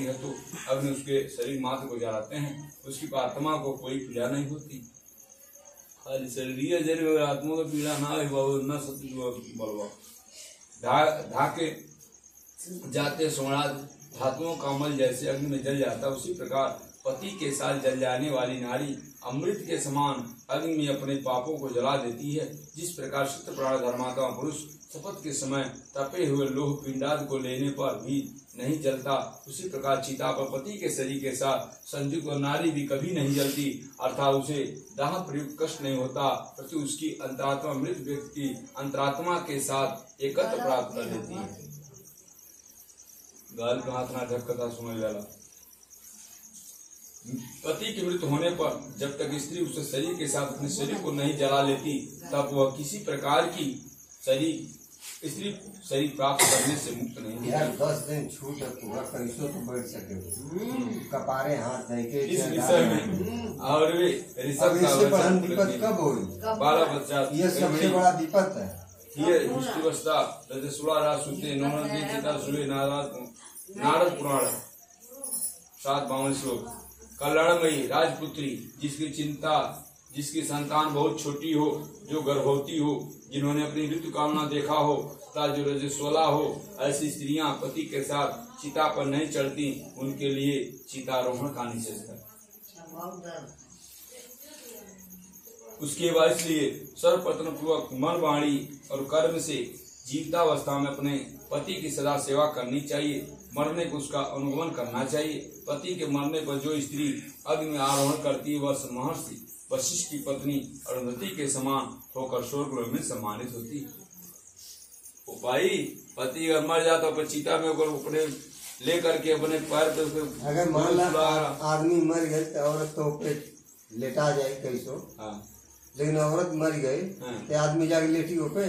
जाती है तो अग्नि उसके शरीर मात्र को जलाते हैं, उसकी आत्मा को कोई पीड़ा नहीं होती। शरीर जल आत्मा को पीड़ा ना न बलवा ढाके जाते सोनाद धातुओं का मल जैसे अग्नि में जल जाता, उसी प्रकार पति के साथ जल जाने वाली नारी अमृत के समान अग्नि में अपने पापों को जला देती है। जिस प्रकार शुद्ध प्राण धर्मात्मा पुरुष शपथ के समय तपे हुए लोह पिंडाद को लेने पर भी नहीं जलता, उसी प्रकार चिता पर पति के शरीर के साथ संयुक्त नारी भी कभी नहीं जलती, अर्थात उसे दाह प्रयुक्त कष्ट नहीं होता, प्रति उसकी अंतरात्मा मृत व्यक्ति की अंतरात्मा के साथ एकत्र प्राप्त कर देती है। गाल का हाथ ना ढकता सुना जाला। पति की मृत्यु होने पर जब तक स्त्री उसके शरीर के साथ अपने शरीर को नहीं जला लेती, तब वह किसी प्रकार की स्त्री शरीर प्राप्त करने से मुक्त नहीं होती। यार 10 दिन छूट कैसो तो बैठ सके कपारे हाथ नहीं के इस विषय में और वे ऋषभ का दिक्कत कब होगी? 12 बच्चा ये सबसे बड़ा दिक्कत है। ये अवस्था नारद पुराण 752 श्लोक। कल्याणमयी राजपुत्री जिसकी चिंता, जिसकी संतान बहुत छोटी हो, जो गर्भवती हो, जिन्होंने अपनी ऋतु कामना देखा हो तथा जो रजस्वला हो, ऐसी स्त्रियां पति के साथ चिता पर नहीं चढ़ती, उनके लिए चितारोहण का निषेध है। उसके बाद इसलिए सर्वप्रथम पूर्वक मन, वाणी और कर्म से जीवितावस्था में अपने पति की सदा सेवा करनी चाहिए। मरने को उसका अनुगमन करना चाहिए। पति के मरने पर जो स्त्री अग्नि में आरोहण करती है वह महर्षि वशिष्ठ की पत्नी अरुंधति के समान होकर स्वर्ग में सम्मानित होती है। भाई पति अगर मर जाता तो चिता में अपने लेकर के अपने पैर पे अगर मान ला आदमी मर गए तो औरत तो पे लेटा जाए कैसो, लेकिन औरत मर गई तो आदमी जाके लेटी हो पे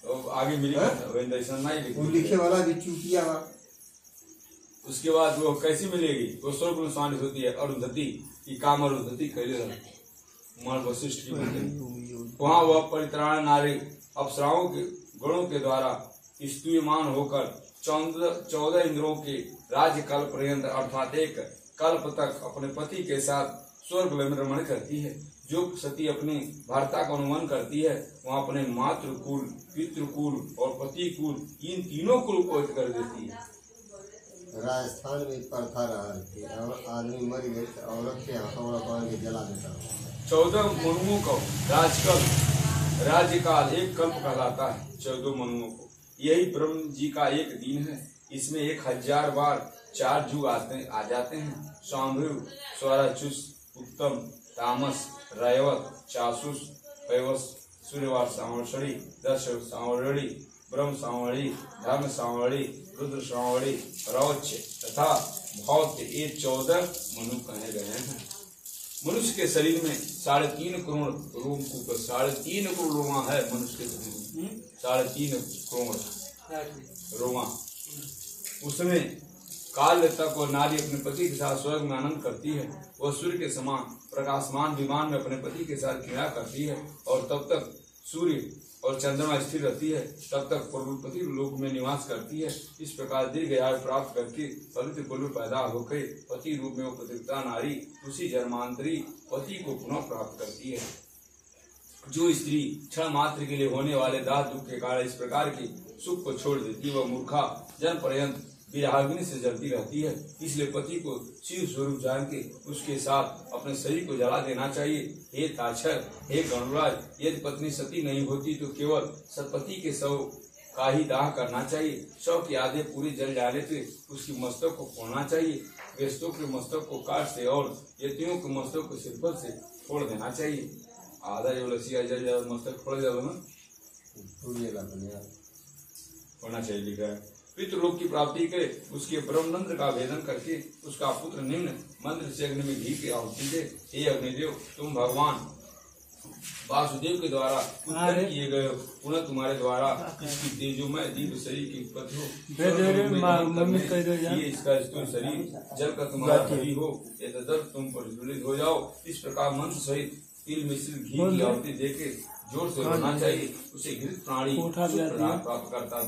तो आगे मिलेगी लिखे वाला भी चूतिया। उसके बाद वो कैसी मिलेगी? वो स्वर्ग में सम्मानित होती है। अरुंधति की काम अरुंधति कैले वशिष्ठ की पत्नी, वहाँ वह परित्राण नारी अप्सराओं के गुणों के द्वारा स्तूयमान होकर 14 इंद्रों के राज्य कल्प पर्यंत अर्थात एक कल्प तक अपने पति के साथ स्वर्ग में रमण करती है। जो सती अपने भर्ता का अनुमान करती है, वहाँ अपने मातृकुल, पितृकुल और पति कुल, इन तीनों कुल को कर देती है। राजस्थान में प्रथा रहा थी, आदमी मर गए तो औरत के हथौड़ा बांध के जला देता। 14 मनुओं को राज्यकाल एक कल्प कहलाता है। 14 मनुओं को यही ब्रह्म जी का एक दिन है। इसमें 1000 बार 4 युग आ जाते हैं। स्वाम्भु, स्वराचुष, उत्तम, तामस, रैवत, चासुष, पैवस, सूर्यवार सांवरी, दर्श सांवरी, ब्रह्म सांवरी, धर्म सांवरी, रुद्र सांवरी, रौच तथा भौत, ये 14 मनु कहे गए हैं। मनुष्य के शरीर में 3.5 करोड़ रोम को 3.5 करोड़ रोमा है। मनुष्य के शरीर में 3.5 करोड़ रोमा। उसमें काल तक वो नारी अपने पति के साथ स्वर्ग में आनंद करती है। वह सूर्य के समान प्रकाशमान विमान में अपने पति के साथ क्रीड़ा करती है और तब तक सूर्य और चंद्रमा स्थिर रहती है, तब तक पति लोक में निवास करती है। इस प्रकार दीर्घ आयु प्राप्त करके पवित्र कुल में पैदा होकर पति रूप में वो पतिव्रता नारी उसी जन्मांतरी पति को पुनः प्राप्त करती है। जो स्त्री क्षण मात्र के लिए होने वाले दाह दुख के कारण इस प्रकार के सुख को छोड़ देती, वह मूर्खा जन्म पर्यंत विराग्नि से जलती रहती है। इसलिए पति को शिव स्वरूप जान के उसके साथ अपने शरीर को जला देना चाहिए। हे ताक्षर, हे गणराज, यदि पत्नी सती नहीं होती तो केवल सतपति के शव का ही दाह करना चाहिए। शव की आधे पूरी जल जाने से उसकी मस्तक को फोड़ना चाहिए। व्यस्तों के मस्तक को काट से और यतियों के मस्तक को सिरपल से फोड़ देना चाहिए। आधा जो लसिया जल जाए मस्तक फोड़ जाओ ना, होना चाहिए लिखा है। पितृलोक की प्राप्ति के उसके ब्रह्म मंत्र का वेदन करके उसका पुत्र निम्न मंत्र से अग्नि में घी की आहुति दे। हे अग्निदेव, तुम भगवान वासुदेव के द्वारा उत्पन्न किए गए हो, पुनः तुम्हारे द्वारा इसकी तेजोमय दिव्य शरीर की उत्पत्ति हो। ये इसका स्थूल शरीर जल का तुम्हारा हरी हो, तदर्थ तुम प्रज्वलित हो जाओ। इस प्रकार मंत्र सहित तिल मिश्रित घी की आहुति देके जोर से होना चाहिए। उसे घृत प्राणी प्राप्त करता।